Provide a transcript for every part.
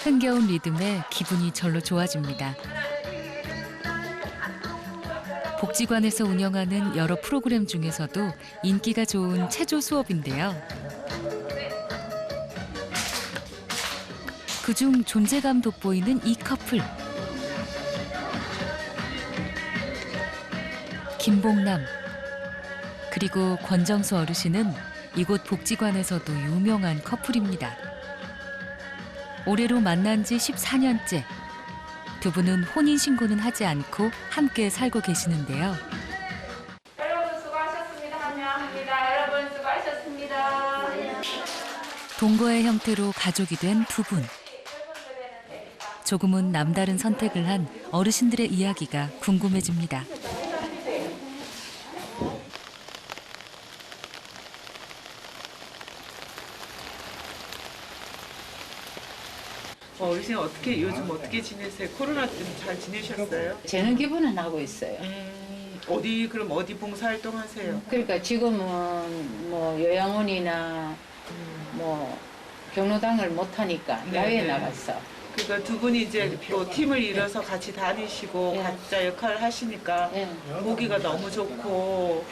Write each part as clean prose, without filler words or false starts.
흥겨운 리듬에 기분이 절로 좋아집니다. 복지관에서 운영하는 여러 프로그램 중에서도 인기가 좋은 체조 수업인데요. 그중 존재감 돋보이는 이 커플. 김봉남 그리고 권정수 어르신은 이곳 복지관에서도 유명한 커플입니다. 올해로 만난 지 14년째. 두 분은 혼인신고는 하지 않고 함께 살고 계시는데요. 여러분 수고하셨습니다. 환영합니다. 여러분 수고하셨습니다. 동거의 형태로 가족이 된 두 분. 조금은 남다른 선택을 한 어르신들의 이야기가 궁금해집니다. 어르신 요즘 어떻게 지내세요? 코로나 때문에 잘 지내셨어요? 저는 기분은 하고 있어요. 그럼 어디 봉사활동 하세요? 그러니까 지금은 뭐 요양원이나 뭐 경로당을 못 하니까 네, 야외에 네. 나가서. 그러니까 두 분이 이제 또 팀을 이뤄서 같이 다니시고 네. 각자 역할을 하시니까 예. 보기가 너무 좋고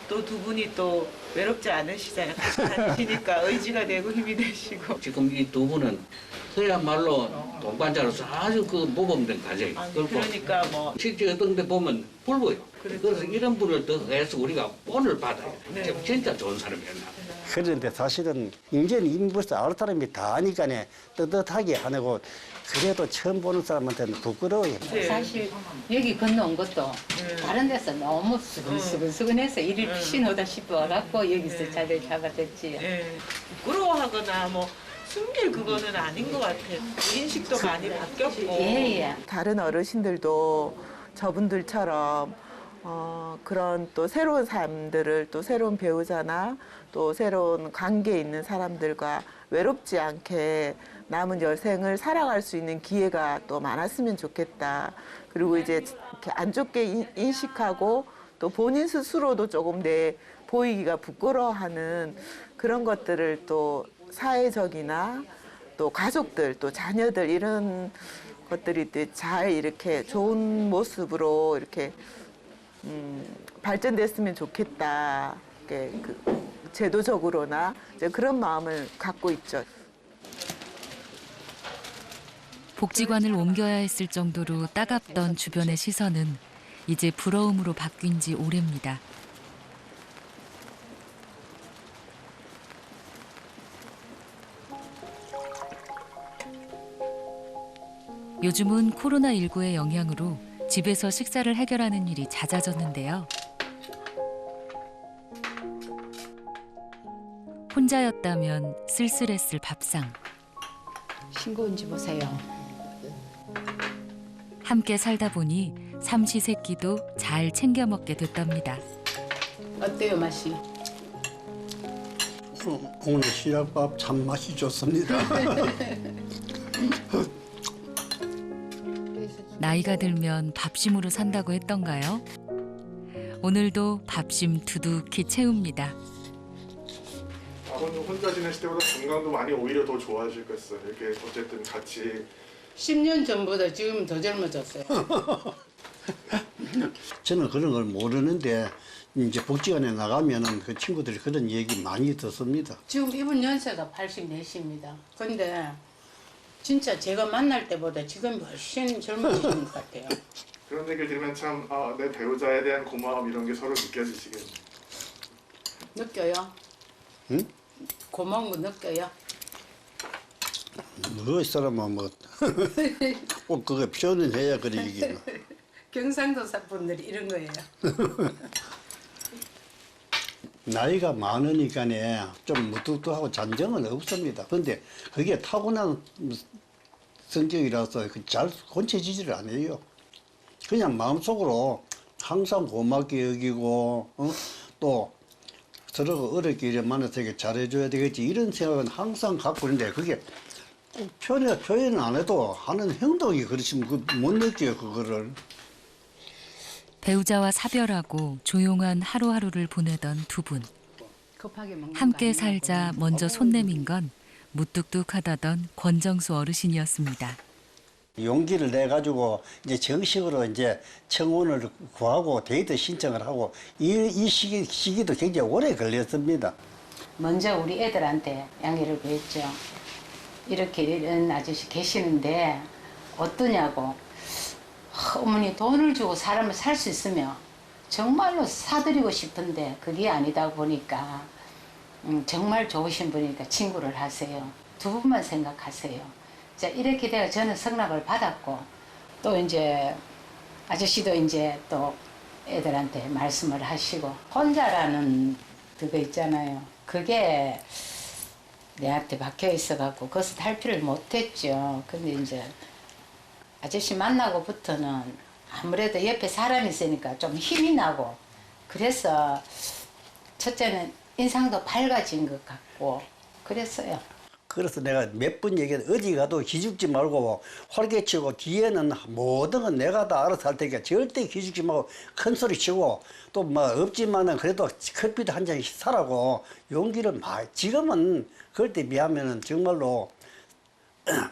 또 두 분이 또 외롭지 않으시잖아요. 같이 다니시니까 의지가 되고 힘이 되시고. 지금 이 두 분은 그야말로 동반자로서 아주 그 모범된 가정이 그리고 그러니까 뭐 실제 어떤 데 보면 불보여. 그렇죠. 그래서 이런 분을 더 해서 우리가 본을 받아야 돼. 네. 진짜 좋은 사람이었나. 그런데 사실은 이제는 인물서 아는 사람이 다 아니까 떳떳하게 하고 그래도 처음 보는 사람한테는 부끄러워요. 네. 사실 여기 건너온 것도 다른 데서 너무 수근수근해서 일을 피신 오다 싶어갖고 여기서 자리를 잡아줬지. 예, 부끄러워하거나 뭐 숨길 그거는 아닌 것 같아요. 인식도 많이 바뀌었고 예. 다른 어르신들도 저분들처럼 그런 또 새로운 삶들을 또 새로운 배우자나 또 새로운 관계에 있는 사람들과 외롭지 않게 남은 여생을 살아갈 수 있는 기회가 또 많았으면 좋겠다. 그리고 이제 이렇게 안 좋게 인식하고 또 본인 스스로도 조금 보이기가 부끄러워하는 그런 것들을 또 사회적이나 또 가족들 또 자녀들 이런 것들이 잘 이렇게 좋은 모습으로 이렇게 발전됐으면 좋겠다. 이렇게 제도적으로나 이제 그런 마음을 갖고 있죠. 복지관을 옮겨야 했을 정도로 따갑던 주변의 시선은 이제 부러움으로 바뀐 지 오래입니다. 요즘은 코로나19의 영향으로 집에서 식사를 해결하는 일이 잦아졌는데요. 혼자였다면 쓸쓸했을 밥상. 싱거운지 보세요. 함께 살다 보니 삼시세끼도 잘 챙겨 먹게 됐답니다. 어때요 맛이? 오늘 시락밥 참 맛이 좋습니다. 나이가 들면 밥심으로 산다고 했던가요? 오늘도 밥심 두둑히 채웁니다. 아버님 혼자 지내실 때보다 건강도 많이 오히려 더 좋아지겠어요. 이렇게 어쨌든 같이 10년 전보다 지금 더 젊어졌어요. 저는 그런 걸 모르는데 이제 복지관에 나가면은 그 친구들이 그런 얘기 많이 듣습니다. 지금 이분 연세가 84입니다. 근데 진짜 제가 만날 때보다 지금 훨씬 젊어지신 것 같아요. 그런 얘기를 들으면 참 내 배우자에 대한 고마움 이런 게 서로 느껴지시겠네요. 느껴요? 응? 고마운 거 느껴요? 뭐, 이 사람은 꼭 그거 표현을 해야 그래, 이게. 경상도사 분들이 이런 거예요. 나이가 많으니까 좀 무뚝뚝하고 잔정은 없습니다. 근데 그게 타고난 성격이라서 잘 고쳐지지를 않아요. 그냥 마음속으로 항상 고맙게 여기고, 또 서로가 어렵게 이래 만나서 이렇게 잘해줘야 되겠지. 이런 생각은 항상 갖고 있는데 그게 꼭 표현 안 해도 하는 행동이 그렇지면 못 느껴요, 그거를. 배우자와 사별하고 조용한 하루하루를 보내던 두 분. 급하게 먹는 거 함께 아니야? 살자 먼저 손 내민 건 무뚝뚝하다던 권정수 어르신이었습니다. 용기를 내 가지고 이제 정식으로 이제 청혼을 구하고 데이트 신청을 하고 이 시기도 굉장히 오래 걸렸습니다. 먼저 우리 애들한테 양해를 구했죠. 이렇게 이런 아저씨 계시는데 어떠냐고. 어머니 돈을 주고 사람을 살 수 있으면 정말로 사드리고 싶은데 그게 아니다 보니까 정말 좋으신 분이니까 친구를 하세요. 두 분만 생각하세요. 자, 이렇게 돼서 저는 승낙을 받았고 또 이제 아저씨도 이제 또 애들한테 말씀을 하시고 혼자라는 그거 있잖아요. 그게 내한테 박혀 있어갖고 그것을 탈피를 못했죠. 근데 이제 아저씨 만나고부터는 아무래도 옆에 사람이 있으니까 좀 힘이 나고 그래서 첫째는 인상도 밝아진 것 같고 그랬어요. 그래서 내가 몇 번 얘기해 어디 가도 기죽지 말고 활개치고 뒤에는 모든 건 내가 다 알아서 할 테니까 절대 기죽지 말고 큰 소리 치고 또 뭐 없지만은 그래도 커피도 한 잔씩 사라고 용기를 막 지금은 그럴 때 비하면은 정말로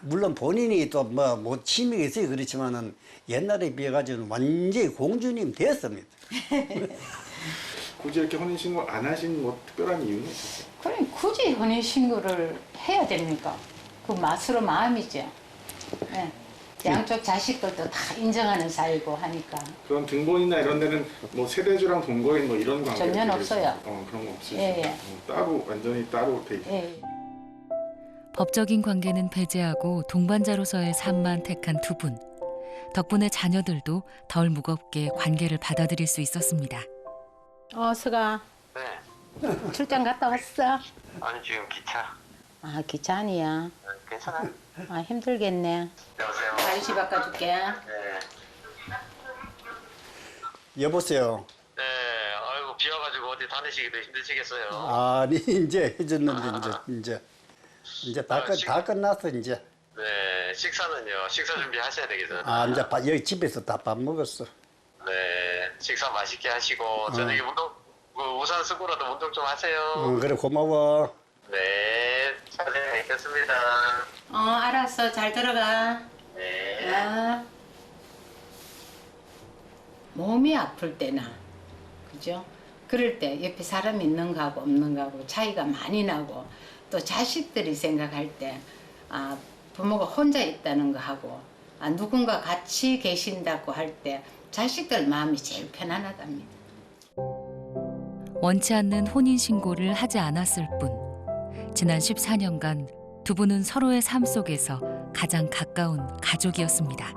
물론 본인이 또 뭐 취미가 있어요 그렇지만은 옛날에 비해 가지고는 완전히 공주님 됐습니다. 굳이 이렇게 혼인신고 안 하신 뭐 특별한 이유는 있었어요? 그럼 굳이 혼인신고를 해야 됩니까? 그 맛으로 마음이죠. 네. 양쪽 자식들도 다 인정하는 사이고 하니까. 그런 등본이나 이런 데는 뭐 세대주랑 동거인 뭐 이런 관계 전혀 없어요. 그런 거 없으시죠? 예. 따로 완전히 따로 돼 있어요. 예. 법적인 관계는 배제하고 동반자로서의 삶만 택한 두 분. 덕분에 자녀들도 덜 무겁게 관계를 받아들일 수 있었습니다. 수가 네. 출장 갔다 왔어? 아니 지금 기차. 아 기차 아니야. 괜찮아요? 아 힘들겠네. 여보세요. 아저씨 바꿔줄게. 네. 여보세요. 네. 아이고 비와가지고 어디 다니시기도 힘드시겠어요. 아니 이제 해줬는데 이제 다 끝났어 이제. 네. 식사는요. 식사 준비하셔야 되겠어요. 아 이제 여기 집에서 다 밥 먹었어. 네. 식사 맛있게 하시고 저녁에 운동 우산 쓰고라도 운동 좀 하세요. 그래 고마워. 네. 잘 뵙겠습니다. 알았어. 잘 들어가. 네. 몸이 아플 때나 그죠? 그럴 때 옆에 사람이 있는 거하고 없는 거하고 차이가 많이 나고 또 자식들이 생각할 때 부모가 혼자 있다는 거하고 누군가 같이 계신다고 할 때 자식들 마음이 제일 편안하답니다. 원치 않는 혼인신고를 하지 않았을 뿐 지난 14년간 두 분은 서로의 삶 속에서 가장 가까운 가족이었습니다.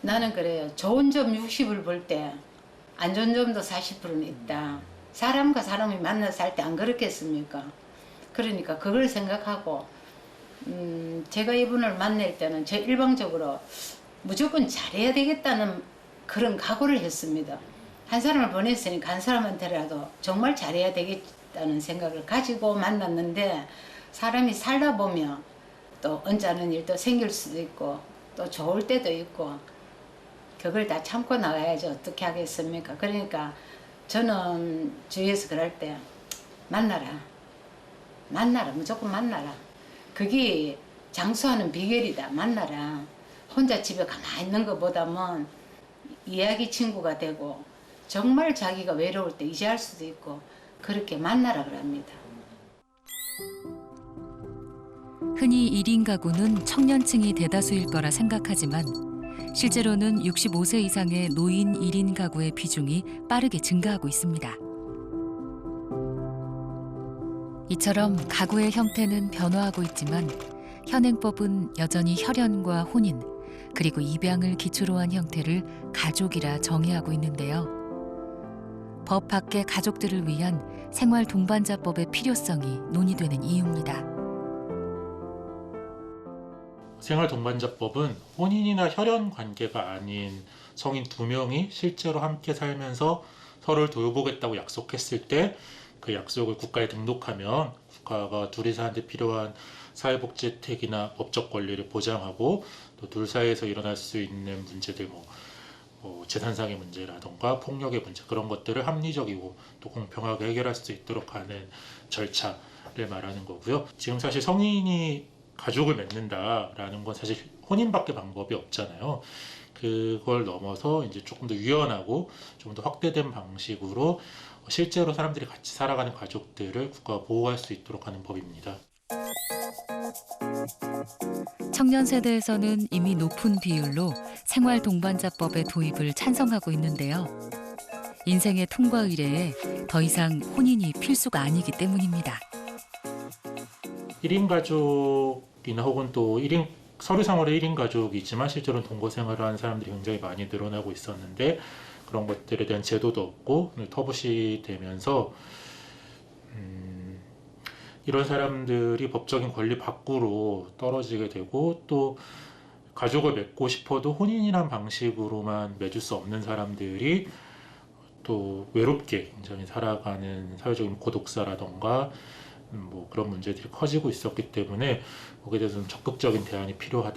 나는 그래요. 좋은 점 60을 볼 때 안 좋은 점도 40%는 있다. 사람과 사람이 만나서 할 때 안 그렇겠습니까? 그러니까 그걸 생각하고 제가 이분을 만날 때는 저 일방적으로 무조건 잘해야 되겠다는 그런 각오를 했습니다. 한 사람을 보냈으니까 한 사람한테라도 정말 잘해야 되겠다는 생각을 가지고 만났는데 사람이 살다 보면 또 언짢은 일도 생길 수도 있고 또 좋을 때도 있고 그걸 다 참고 나가야지 어떻게 하겠습니까? 그러니까 저는 주위에서 그럴 때 만나라 무조건 만나라. 그게 장수하는 비결이다. 만나라. 혼자 집에 가만히 있는 것보다는 이야기 친구가 되고 정말 자기가 외로울 때 의지할 수도 있고 그렇게 만나라 그럽니다. 흔히 1인 가구는 청년층이 대다수일 거라 생각하지만 실제로는 65세 이상의 노인 1인 가구의 비중이 빠르게 증가하고 있습니다. 이처럼 가구의 형태는 변화하고 있지만 현행법은 여전히 혈연과 혼인 그리고 입양을 기초로 한 형태를 가족이라 정의하고 있는데요. 법 밖의 가족들을 위한 생활 동반자법의 필요성이 논의되는 이유입니다. 생활 동반자법은 혼인이나 혈연 관계가 아닌 성인 2명이 실제로 함께 살면서 서로를 돌보겠다고 약속했을 때 그 약속을 국가에 등록하면 국가가 둘이 사는데 필요한 사회복지 혜택이나 법적 권리를 보장하고 또 둘 사이에서 일어날 수 있는 문제들 재산상의 문제라던가 폭력의 문제 그런 것들을 합리적이고 또 공평하게 해결할 수 있도록 하는 절차를 말하는 거고요. 지금 사실 성인이 가족을 맺는다라는 건 사실 혼인밖에 방법이 없잖아요. 그걸 넘어서 이제 조금 더 유연하고 좀 더 확대된 방식으로 실제로 사람들이 같이 살아가는 가족들을 국가가 보호할 수 있도록 하는 법입니다. 청년 세대에서는 이미 높은 비율로 생활동반자법의 도입을 찬성하고 있는데요. 인생의 통과 의례에 더 이상 혼인이 필수가 아니기 때문입니다. 1인 가족이나 혹은 또 서류상으로 1인 가족이지만 실제로는 동거 생활을 하는 사람들이 굉장히 많이 늘어나고 있었는데 그런 것들에 대한 제도도 없고 터부시되면서 이런 사람들이 법적인 권리 밖으로 떨어지게 되고 또 가족을 맺고 싶어도 혼인이란 방식으로만 맺을 수 없는 사람들이 또 외롭게 굉장히 살아가는 사회적인 고독사라던가 뭐 그런 문제들이 커지고 있었기 때문에 거기에 대해서는 적극적인 대안이 필요하다.